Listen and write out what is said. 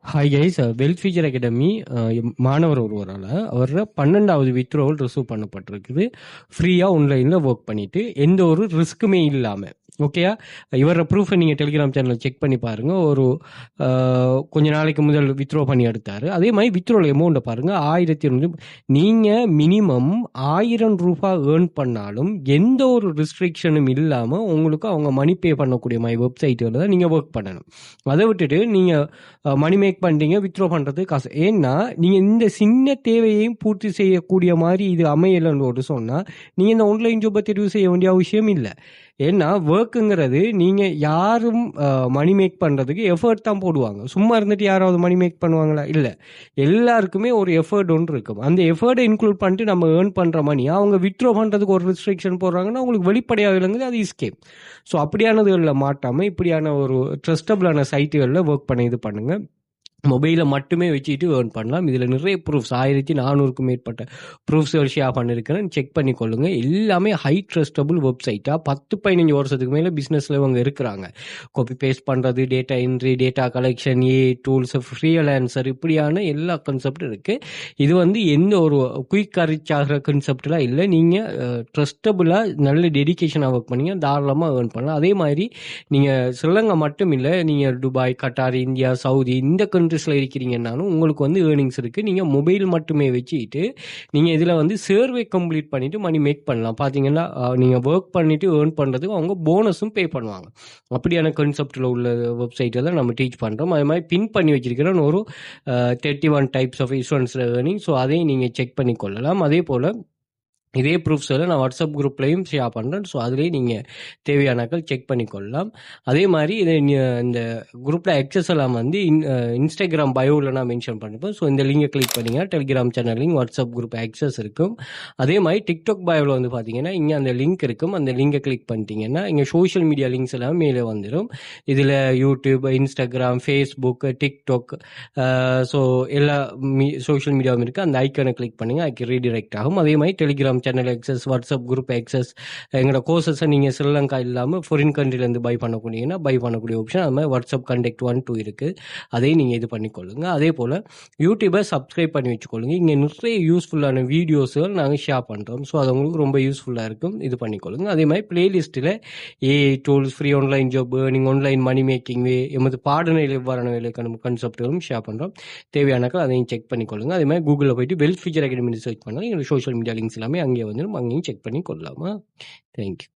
Hi guys, wealth future academy மாணவர் ஒருவரால் அவரோட 12வது வித்ரோவல் ரிசீவ் பண்ணப்பட்டிருக்குது. ஃப்ரீயாக ஆன்லைனில் ஒர்க் பண்ணிட்டு எந்த ஒரு ரிஸ்க்குமே இல்லாமல். ஓகேயா, இவரோட ப்ரூஃபை நீங்கள் டெலிகிராம் சேனலில் செக் பண்ணி பாருங்கள். ஒரு கொஞ்ச நாளைக்கு முதல் வித்ரோ பண்ணி எடுத்தார். அதே மாதிரி வித்ரோவில் அமௌண்ட்டை பாருங்கள், 1200. நீங்கள் மினிமம் 1000 ரூபாய் ஏர்ன் பண்ணாலும் எந்த ஒரு ரிஸ்ட்ரிக்ஷனும் இல்லாமல் உங்களுக்கு அவங்க மணி பே பண்ணக்கூடிய மாதிரி வெப்சைட்டுகளில் தான் நீங்கள் ஒர்க் பண்ணணும். அதை விட்டுட்டு நீங்கள் மணி மேக் பண்ணுறீங்க, வித்ட்ரா பண்ணுறது காசு. ஏன்னா நீங்கள் இந்த சின்ன தேவையையும் பூர்த்தி செய்யக்கூடிய மாதிரி இது அமையலைன்னு ஒரு சொன்னால் நீங்கள் இந்த ஆன்லைன் ஜாப்பை தெரிவு செய்ய வேண்டிய அவசியம் இல்லை. ஏன்னா ஒர்க்குங்கிறது நீங்கள் யாரும் மணி மேக் பண்ணுறதுக்கு எஃபர்ட் தான் போடுவாங்க. சும்மா இருந்துட்டு யாராவது மணி மேக் பண்ணுவாங்களா? இல்லை, எல்லாருக்குமே ஒரு எஃபர்ட் ஒன்று இருக்கும். அந்த எஃபர்ட்டை இன்க்ளூட் பண்ணிட்டு நம்ம ஏர்ன் பண்ணுற மணி அவங்க வித்ட்ரா பண்ணுறதுக்கு ஒரு ரெஸ்ட்ரிக்ஷன் போடுறாங்கன்னா அவங்களுக்கு வெளிப்படையாக இல்லைங்குது, அது இஸ்கேம். ஸோ அப்படியானதுகளில் மாட்டாமல் இப்படியான ஒரு ட்ரஸ்டபிளான சைட்டுகளில் ஒர்க் பண்ண இது பண்ணுங்கள். மொபைலை மட்டுமே வச்சுட்டு ஏர்ன் பண்ணலாம். இதில் நிறைய ப்ரூஃப்ஸ் 1400க்கும் மேற்பட்ட ப்ரூஃப்ஸ் ஷேர் பண்ணியிருக்கிறேன், செக் பண்ணி கொள்ளுங்கள். எல்லாமே ஹை ட்ரஸ்டபுள் வெப்சைட்டாக 10-15 வருஷத்துக்கு மேலே பிஸ்னஸில் இவங்க இருக்கிறாங்க. காப்பி பேஸ்ட் பண்ணுறது, data entry, data collection, tools, freelancer, இப்படியான எல்லா கான்செப்டும் இருக்குது. இது வந்து எந்த ஒரு குயிக் ரீச் ஆகிற கான்செப்ட்லாம் இல்லை. நீங்கள் ட்ரஸ்டபுளாக நல்ல டெடிக்கேஷனாக ஒர்க் பண்ணிங்க தாராளமாக ஏர்ன் பண்ணலாம். அதே மாதிரி நீங்கள் ஸ்ரீலங்கா மட்டும் இல்லை, நீங்கள் துபாய், கட்டார், இந்தியா, சவுதி இந்த கண்ட்ரீஸில் இருக்கிறீங்கன்னாலும் உங்களுக்கு வந்து ஏர்னிங்ஸ் இருக்குது. நீங்கள் மொபைல் மட்டுமே வச்சுக்கிட்டு நீங்கள் இதில் வந்து சர்வே கம்ப்ளீட் பண்ணிவிட்டு மணி மேக் பண்ணலாம். பார்த்தீங்கன்னா நீங்கள் ஒர்க் பண்ணிவிட்டு ஏர்ன் பண்ணுறதுக்கு அவங்க போனஸும் பே பண்ணுவாங்க. அப்படியான கான்செப்டில் உள்ள வெப்சைட்டை தான் நம்ம டீச் பண்ணுறோம். அது மாதிரி பின் பண்ணி வச்சிருக்கிறோம் ஒரு 31 types of insurance earning. So அதையும் நீங்கள் செக் பண்ணி கொள்ளலாம். அதே போல் இதே ப்ரூஃப்ஸ் எல்லாம் நான் வாட்ஸ்அப் குரூப்லையும் ஷேர் பண்ணுறேன். ஸோ அதுலேயும் நீங்கள் தேவையானாக்கள் செக் பண்ணி கொள்ளலாம். அதே மாதிரி இதை இந்த குரூப்பில் ஆக்சஸ் எல்லாம் வந்து இன்ஸ்டாகிராம் பயோவில் நான் மென்ஷன் பண்ணிப்பேன். ஸோ இந்த லிங்கை கிளிக் பண்ணிங்கன்னா Telegram channel link, WhatsApp group access இருக்கும். அதே மாதிரி டிக்டாக் பயோவில் வந்து பார்த்தீங்கன்னா இங்கே அந்த லிங்க் இருக்கும். அந்த லிங்கை கிளிக் பண்ணிட்டீங்கன்னா இங்கே சோஷியல் மீடியா லிங்க்ஸ் எல்லாம் மேலே வந்துடும். இதில் YouTube, Instagram, Facebook, TikTok, so எல்லா சோஷியல் மீடியாவும் இருக்குது. அந்த ஐக்கானை கிளிக் பண்ணுங்கள், அதுக்கு ரீடிரெக்ட் ஆகும். அதே மாதிரி Telegram channel access, WhatsApp group access, எங்களோட கோர்சஸை நீங்கள் ஸ்ரீலங்கா இல்லாமல் ஃபாரின் கண்ட்ரிலேருந்து பை பண்ணக்கூடியங்கன்னா பை பண்ணக்கூடிய ஆப்ஷன். அது மாதிரி வாட்ஸ்அப் கான்டாக்ட் 1-2 இருக்குது. அதையும் நீங்கள் இது பண்ணிக்கொள்ளுங்க. அதே போல் யூடியூபை சப்ஸ்கிரைப் பண்ணி வச்சுக்கொள்ளுங்க. இங்கே நிறைய யூஸ்ஃபுல்லான வீடியோஸுகள் நாங்கள் ஷேர் பண்ணுறோம். ஸோ அது உங்களுக்கு ரொம்ப யூஸ்ஃபுல்லாக இருக்கும், இது பண்ணிக்கொள்ளுங்க. அதே மாதிரி பிளேலிஸ்ட்டில் AI tools, free online job, earning, online money making, எமது பாடநிலை எவ்வாறான வேலைக்கான கான்செப்ட்களும் ஷேர் பண்ணுறோம். தேவையானாக்கள் அதையும் செக் பண்ணிக்கொள்ளுங்க. அதே மாதிரி கூகுளில் போயிட்டு வெல்த் ஃபியூச்சர் அகாடமி சர்ச் பண்ணால் எங்களோட சோஷியல் மீடியா லிங்க்ஸ் எல்லாமே அங்கே வந்துடும். அங்கேயும் செக் பண்ணி கொள்ளலாமா? தேங்க்யூ.